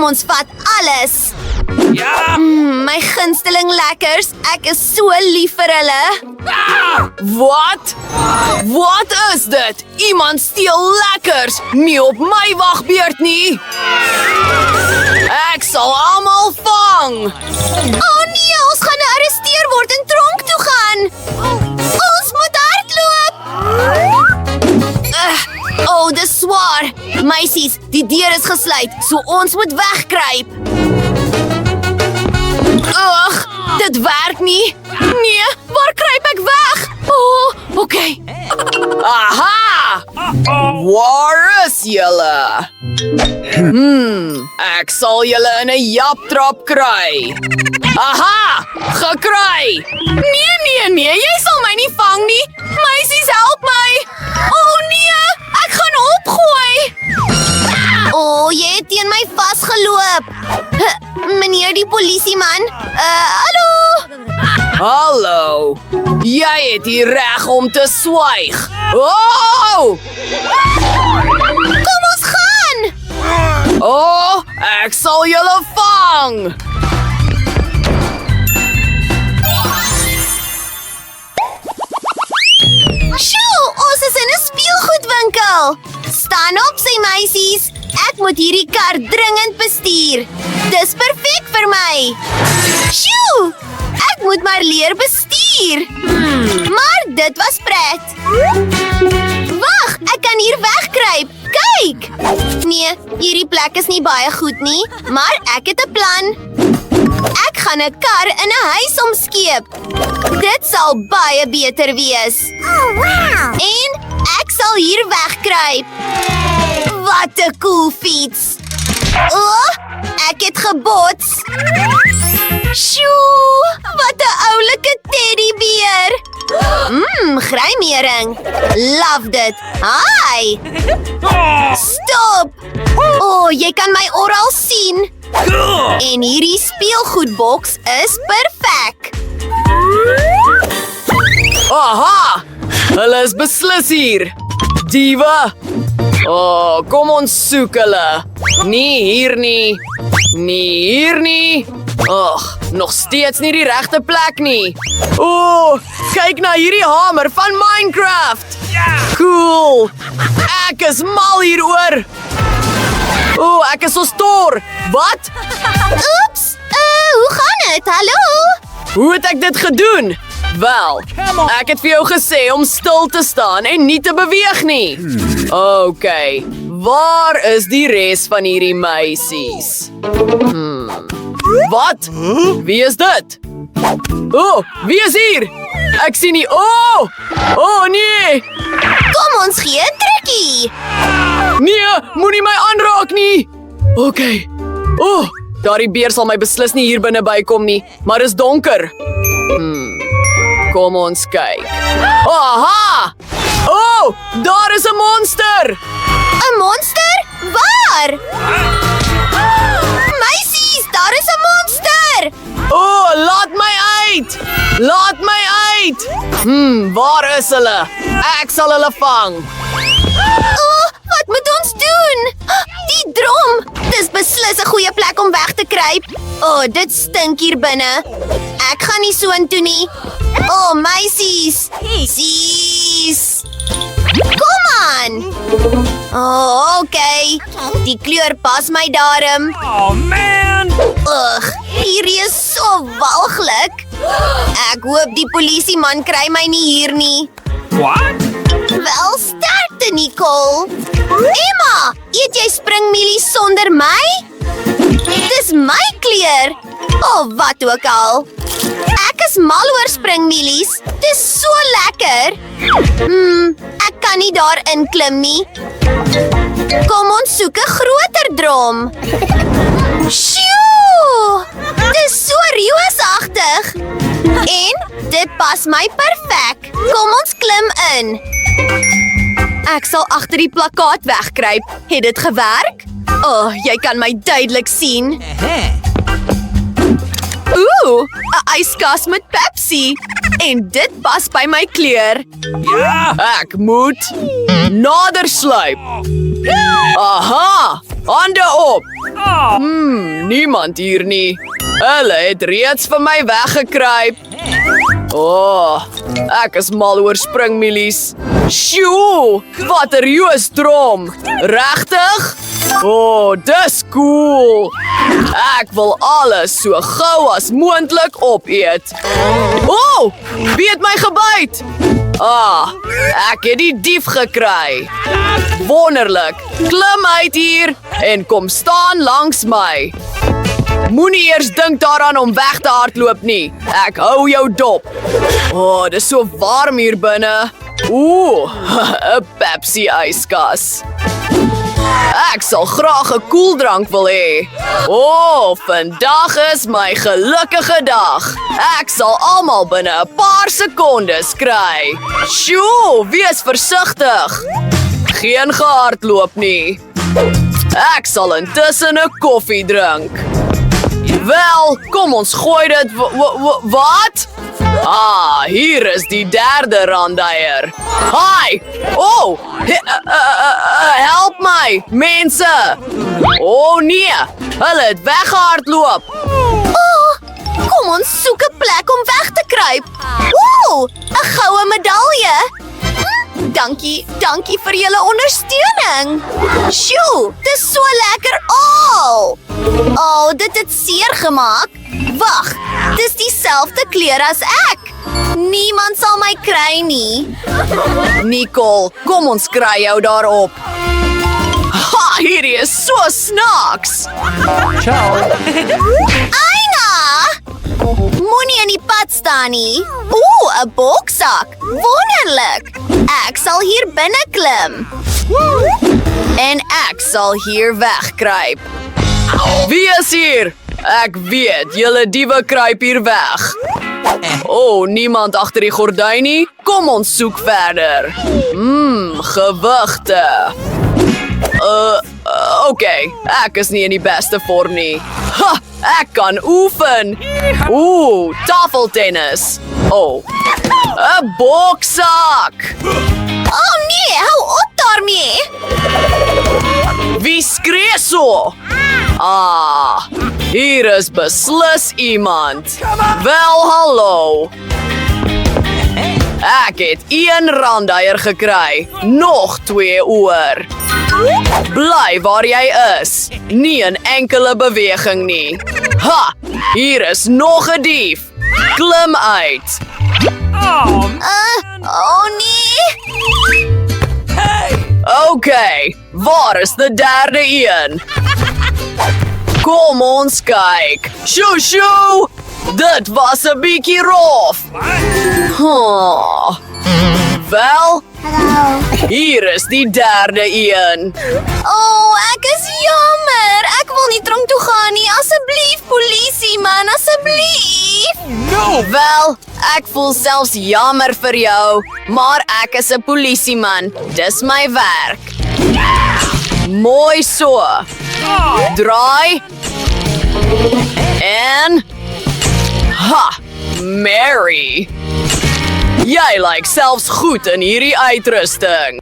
Kom ons vat alles. Ja! My gunsteling lekkers. Ek is so lief vir hulle. Wat? Wat is dit? Iemand steel lekkers. Nie op my wagbeurt nie. Ek sal almal vang. Oh nee, ons gaan gearresteer word en tronk toe gaan. Ons moet hardloop. Oh, dis swaar. Meisies, die deur is gesluit, so ons moet wegkruip. Ugh, dit werk nie. Nee, waar kruip ek weg? Oh, okay. Aha! Waar is julle? Ek sal julle in 'n japtrap kry. Aha! Gekry! Nee, jy sal my nie vang nie. Meisies, help my. Oh nee, ek gaan opgooi. Oh, jy het teen my vasgeloop. Meneer die polisieman. Hallo. Hallo. Jy het hier reg om te swyg. Oh! Kom ons gaan. Oh, ek sal julle vang. Sjoe, ons is in 'n speelgoedwinkel. Staan op, sy meisies. Ek moet hierdie kar dringend bestuur. Dis perfek vir my. Sjoe, ek moet maar leer bestuur. Maar dit was pret. Wag, ek kan hier wegkruip. Kyk. Nee, hierdie plek is nie baie goed nie, maar ek het 'n plan. Ek gaan 'n kar in 'n huis omskeep. Dit sal baie beter wees. En ek sal hier wegkruip. Wat 'n cool fiets. Oh, ek het gebots. Sjoe, wat 'n oulike teddybeer. Grymering. Love dit. Hi. Stop. Oh, jy kan my oral sien. En hierdie speelgoedboks is perfek. Aha! Hulle is beslis hier. Diewe. Oh, kom ons soek hulle. Nie hier nie. Nie hier nie. Ag, nog steeds nie die regte plek nie. O, kyk na hierdie hamer van Minecraft. Cool. Ek is mal hieroor. O, ek is so stor. Wat? Oeps. Hoe gaan dit? Hallo? Hoe het ek dit gedoen? Wel, ek het vir jou gesê om stil te staan en nie te beweeg nie. Okay, waar is die res van hierdie meisies? Wat? Wie is dit? Oh, wie is hier? Ek sien nie. Oh nee. Kom ons gee 'n drukkie. Nee, moenie my aanraak nie. Okay. Oh, daardie beer sal my beslis nie hier binne bykom nie, maar is donker. Kom ons kyk. Aha! Oh, daar is 'n monster. 'n Monster? Waar? Meisies, daar is 'n monster. Oh, laat my uit. Laat my uit. Waar is hulle? Ek sal hulle vang. Oh, wat moet ons doen? Die drom. Dis beslis 'n goeie plek om weg te kruip. Oh, dit stink hier binne. Ek gaan nie soontoe nie. Oh, meisies. Sies. Kom aan. Oh, okay. Die kleur pas my darm. Oh man! Ugh, hierdie is so walglik. Ek hoop die polisieman kry my nie hier nie. What? Wel sterkte, Nicole. Emma, eet jy springmielies sonder my? Dis my kleur. Oh, wat ook al. Ek is mal oor springmielies. Dis so lekker. Ek kan nie daarin klim nie. Kom ons soek 'n groter drom. Sjoe! Dis so reusagtig. En dit pas my perfek. Kom ons klim in. Ek sal agter die plakkaat wegkruip. Het dit gewerk? Oh, jy kan my duidelik sien. Ooh, 'n yskas met Pepsi. En dit pas by my kleur. Ja! Ek moet nader sluip. Aha! hande op! Oh, Niemand hier nie. Hulle het reeds vir my weggekruip. Ek is mal oor springmielies. Sjoe, wat 'n reusdrom. Regtig? Dis cool. Ek wil alles so gou as moontlik opeet. Wie het my gebyt? Ek het die dief gekry. Wonderlik. Klim uit hier en kom staan langs my. Moenie eers dink daaraan om weg te hardloop nie. Ek hou jou dop. Dis so warm hier binne. 'n Pepsi yskas. Ek sal graag 'n koeldrank wil hê. Vandag is my gelukkige dag. Ek sal almal binne 'n paar sekondes kry. Sjoe, wees versigtig. Geen gehardloop nie. Ek sal intussen 'n koffie drink. Wel, kom ons gooi dit. Wat? Hier is die derde randuier. Hi! Help my, mense! Nee, hulle het weggehardloop. Kom ons soek 'n plek om weg te kruip. 'n goue medalje. Dankie vir julle ondersteuning. Sjoe, dis so lekker dit het seer gemaak. Wag, dis dieselfde kleur as ek. Niemand sal my kry nie. Nicole, kom ons kry jou daarop. Hierdie is so snaaks. Aina! Moenie in die pad staan nie. 'n boksak. Wonderlik. Ek sal hier binne klim. En ek sal hier wegkruip. Wie is hier? Ek weet, julle diewe kruip hier weg. Niemand agter die gordyn nie. Kom ons soek verder. Gewigte. Okay, ek is nie in die beste vorm nie. Ek kan oefen. Tafeltennis. 'n boksak. Nee, hou op daarmee. Wie skree so? Hier is beslis iemand. Wel, hallo. Ek het 1 randuier gekry. Nog 2 oor. Bly waar jy is. Nie 'n enkele beweging nie. Hier is nog 'n dief. Klim uit. Nee. Okay, waar is die derde een? Kom ons kyk. Shoo! Dit was 'n bietjie rof. Wel, hier is die derde een. Ek is jammer. Ek wil nie tronk toe gaan nie. Asseblief, polisie man, asseblief. Wel, ek voel selfs jammer vir jou, maar ek is 'n polisieman. Dis my werk. Mooi so. Draai. En Mary. Jy lyk selfs goed in hierdie uitrusting.